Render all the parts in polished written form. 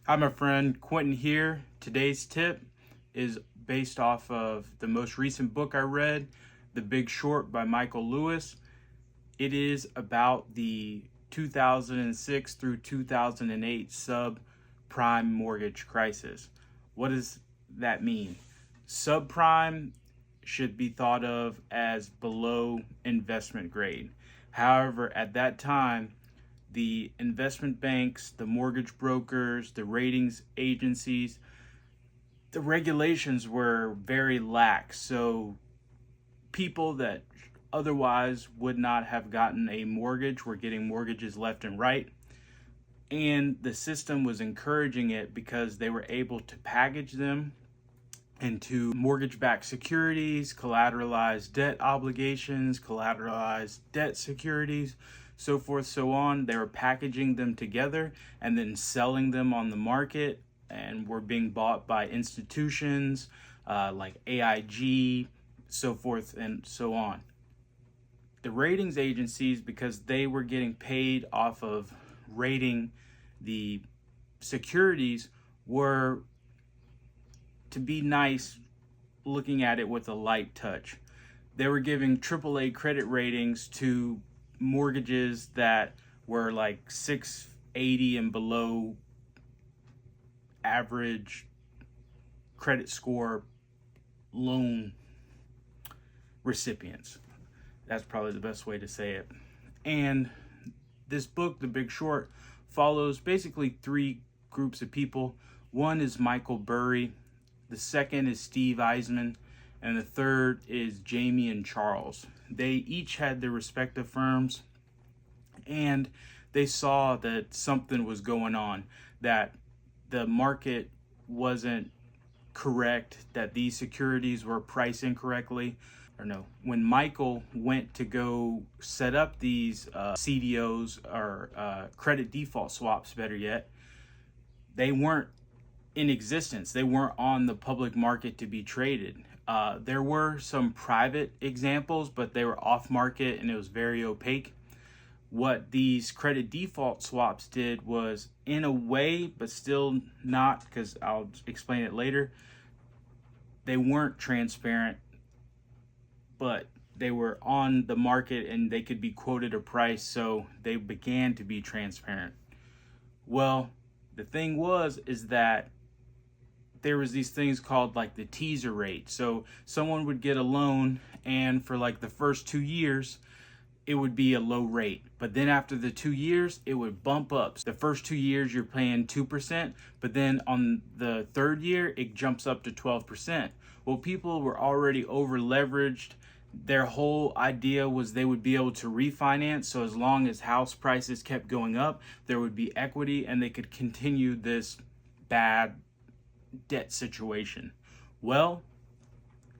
Hi, my friend Quentin here. Today's tip is based off of the most recent book I read, The Big Short by Michael Lewis. It is about the 2006 through 2008 subprime mortgage crisis. What does that mean? Subprime should be thought of as below investment grade. However, at that time, the investment banks, the mortgage brokers, the ratings agencies, the regulations were very lax. So people that otherwise would not have gotten a mortgage were getting mortgages left and right. And the system was encouraging it because they were able to package them into mortgage-backed securities, collateralized debt obligations, collateralized debt securities, so forth, so on. They were packaging them together and then selling them on the market, and were being bought by institutions like AIG, so forth and so on. The ratings agencies, because they were getting paid off of rating the securities, were, to be nice, looking at it with a light touch. They were giving AAA credit ratings to mortgages that were like 680 and below average credit score loan recipients. That's probably the best way to say it. And this book, The Big Short, follows basically three groups of people. One is Michael Burry, the second is Steve Eisman, and the third is Jamie and Charles. They each had their respective firms, and they saw that something was going on, that the market wasn't correct, that these securities were priced incorrectly. Or no, when Michael went to go set up these CDOs, or credit default swaps, better yet, they weren't in existence. They weren't on the public market to be traded. There were some private examples, but they were off market and it was very opaque. What these credit default swaps did was, in a way, but still not, because I'll explain it later, they weren't transparent, but they were on the market and they could be quoted a price, so they began to be transparent. Well, the thing is that there was these things called like the teaser rate. So someone would get a loan, and for like the first 2 years, it would be a low rate. But then after the 2 years, it would bump up. The first 2 years, you're paying 2%, but then on the third year, it jumps up to 12%. Well, people were already over leveraged. Their whole idea was they would be able to refinance. So as long as house prices kept going up, there would be equity and they could continue this bad debt situation. Well,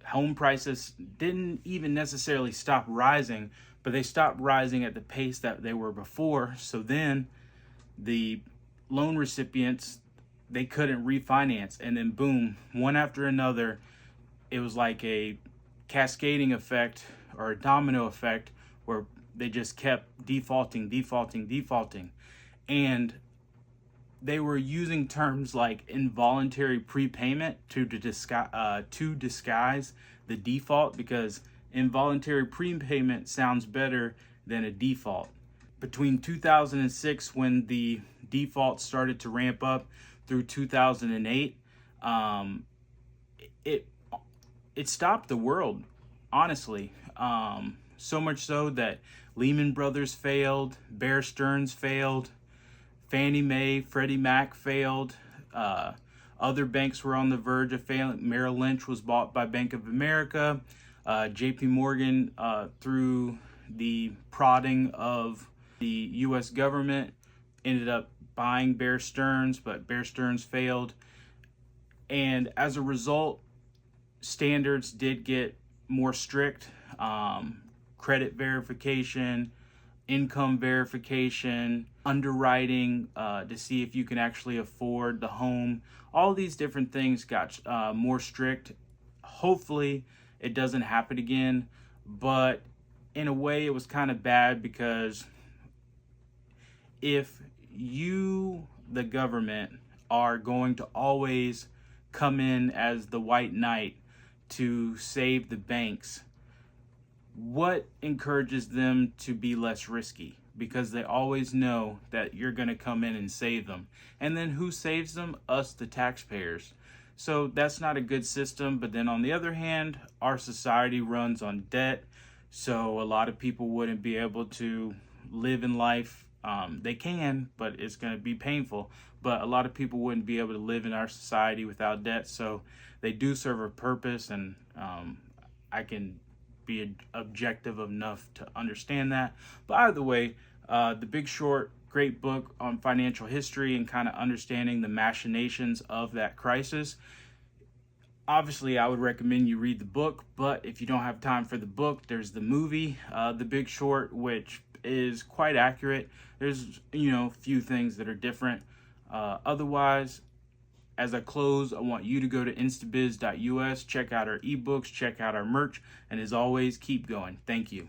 home prices didn't even necessarily stop rising, but they stopped rising at the pace that they were before. So then the loan recipients, they couldn't refinance, and then boom, one after another, it was like a cascading effect or a domino effect where they just kept defaulting. And they were using terms like involuntary prepayment to disguise the default, because involuntary prepayment sounds better than a default. Between 2006, when the default started to ramp up, through 2008, it stopped the world, honestly. So much so that Lehman Brothers failed, Bear Stearns failed, Fannie Mae, Freddie Mac failed. Other banks were on the verge of failing. Merrill Lynch was bought by Bank of America. JP Morgan, through the prodding of the U.S. government, ended up buying Bear Stearns, but Bear Stearns failed. And as a result, standards did get more strict. Credit verification, income verification, underwriting to see if you can actually afford the home. All these different things got more strict. Hopefully it doesn't happen again, but in a way it was kind of bad, because if you, the government, are going to always come in as the white knight to save the banks, what encourages them to be less risky? Because they always know that you're going to come in and save them. And then who saves them? Us, the taxpayers. So that's not a good system. But then on the other hand, our society runs on debt. So a lot of people wouldn't be able to live in life. They can, but it's going to be painful. But a lot of people wouldn't be able to live in our society without debt. So they do serve a purpose, and I can be objective enough to understand that. But either way, The Big Short, great book on financial history and kind of understanding the machinations of that crisis. Obviously, I would recommend you read the book, but if you don't have time for the book, there's the movie, The Big Short, which is quite accurate. There's, a few things that are different. Otherwise, as I close, I want you to go to instabiz.us, check out our ebooks, check out our merch, and as always, keep going. Thank you.